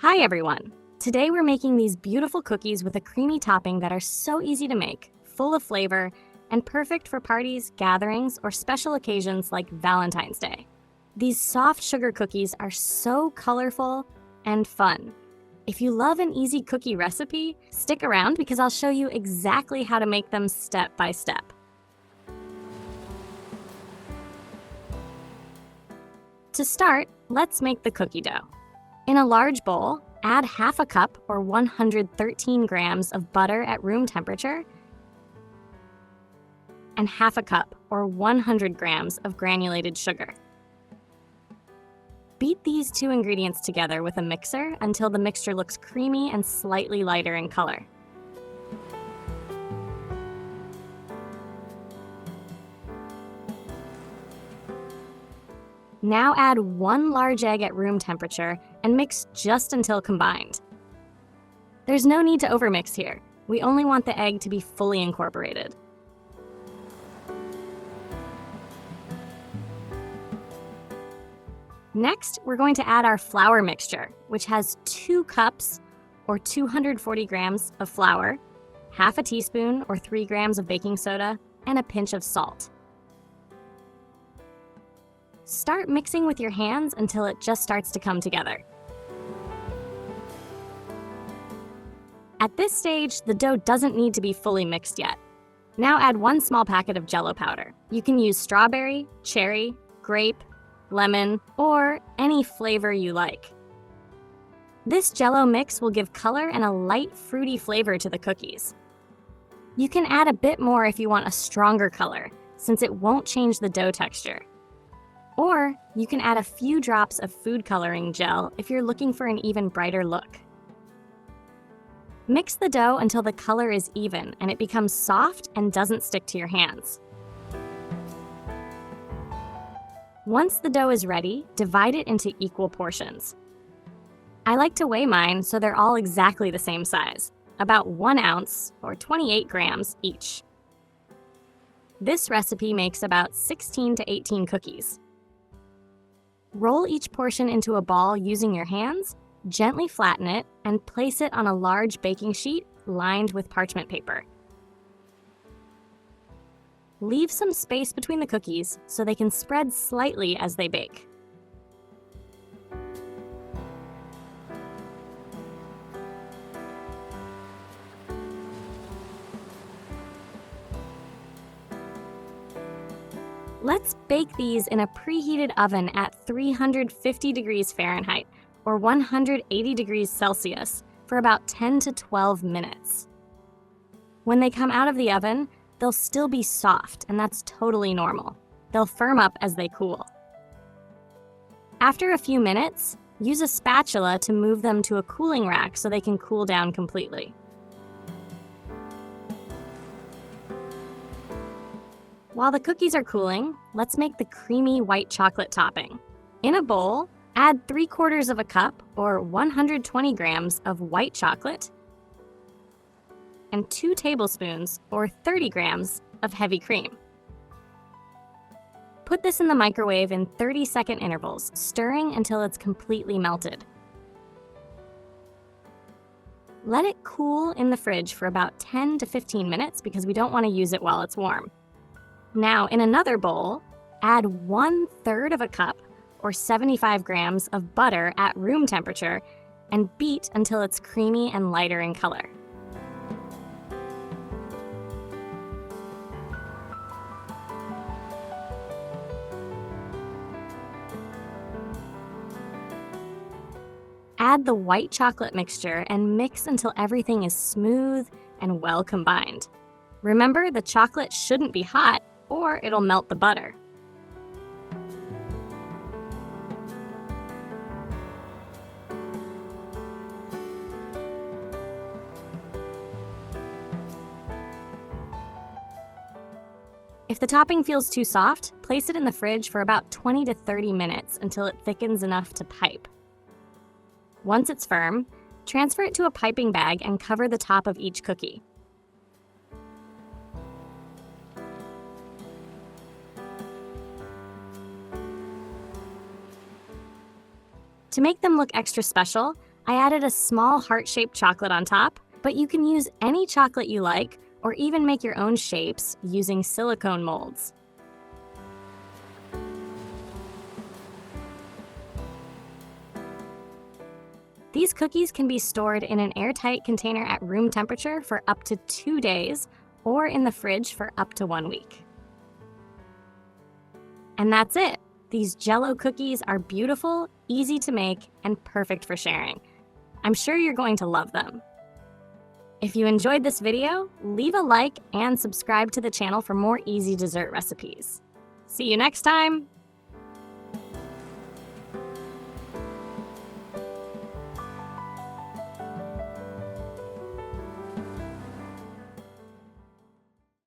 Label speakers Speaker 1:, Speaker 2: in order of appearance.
Speaker 1: Hi everyone! Today we're making these beautiful cookies with a creamy topping that are so easy to make, full of flavor, and perfect for parties, gatherings, or special occasions like Valentine's Day. These soft sugar cookies are so colorful and fun. If you love an easy cookie recipe, stick around because I'll show you exactly how to make them step by step. To start, let's make the cookie dough. In a large bowl, add half a cup or 113 grams of butter at room temperature and half a cup or 100 grams of granulated sugar. Beat these two ingredients together with a mixer until the mixture looks creamy and slightly lighter in color. Now add one large egg at room temperature and mix just until combined. There's no need to overmix here. We only want the egg to be fully incorporated. Next, we're going to add our flour mixture, which has 2 cups or 240 grams of flour, half a teaspoon or 3 grams of baking soda, and a pinch of salt. Start mixing with your hands until it just starts to come together. At this stage, the dough doesn't need to be fully mixed yet. Now add 1 small packet of Jello powder. You can use strawberry, cherry, grape, lemon, or any flavor you like. This Jello mix will give color and a light, fruity flavor to the cookies. You can add a bit more if you want a stronger color, since it won't change the dough texture. Or you can add a few drops of food coloring gel if you're looking for an even brighter look. Mix the dough until the color is even and it becomes soft and doesn't stick to your hands. Once the dough is ready, divide it into equal portions. I like to weigh mine so they're all exactly the same size, about 1 ounce or 28 grams each. This recipe makes about 16 to 18 cookies. Roll each portion into a ball using your hands, gently flatten it, and place it on a large baking sheet lined with parchment paper. Leave some space between the cookies so they can spread slightly as they bake. Let's bake these in a preheated oven at 350 degrees Fahrenheit or 180 degrees Celsius for about 10 to 12 minutes. When they come out of the oven, they'll still be soft, and that's totally normal. They'll firm up as they cool. After a few minutes, use a spatula to move them to a cooling rack so they can cool down completely. While the cookies are cooling, let's make the creamy white chocolate topping. In a bowl, add 3/4 of a cup or 120 grams of white chocolate and 2 tablespoons or 30 grams of heavy cream. Put this in the microwave in 30-second intervals, stirring until it's completely melted. Let it cool in the fridge for about 10 to 15 minutes because we don't want to use it while it's warm. Now, in another bowl, add 1/3 of a cup or 75 grams of butter at room temperature and beat until it's creamy and lighter in color. Add the white chocolate mixture and mix until everything is smooth and well combined. Remember, the chocolate shouldn't be hot or it'll melt the butter. If the topping feels too soft, place it in the fridge for about 20 to 30 minutes until it thickens enough to pipe. Once it's firm, transfer it to a piping bag and cover the top of each cookie. To make them look extra special, I added a small heart-shaped chocolate on top, but you can use any chocolate you like or even make your own shapes using silicone molds. These cookies can be stored in an airtight container at room temperature for up to 2 days or in the fridge for up to 1 week. And that's it. These Jello cookies are beautiful, easy to make, and perfect for sharing. I'm sure you're going to love them. If you enjoyed this video, leave a like and subscribe to the channel for more easy dessert recipes. See you next time!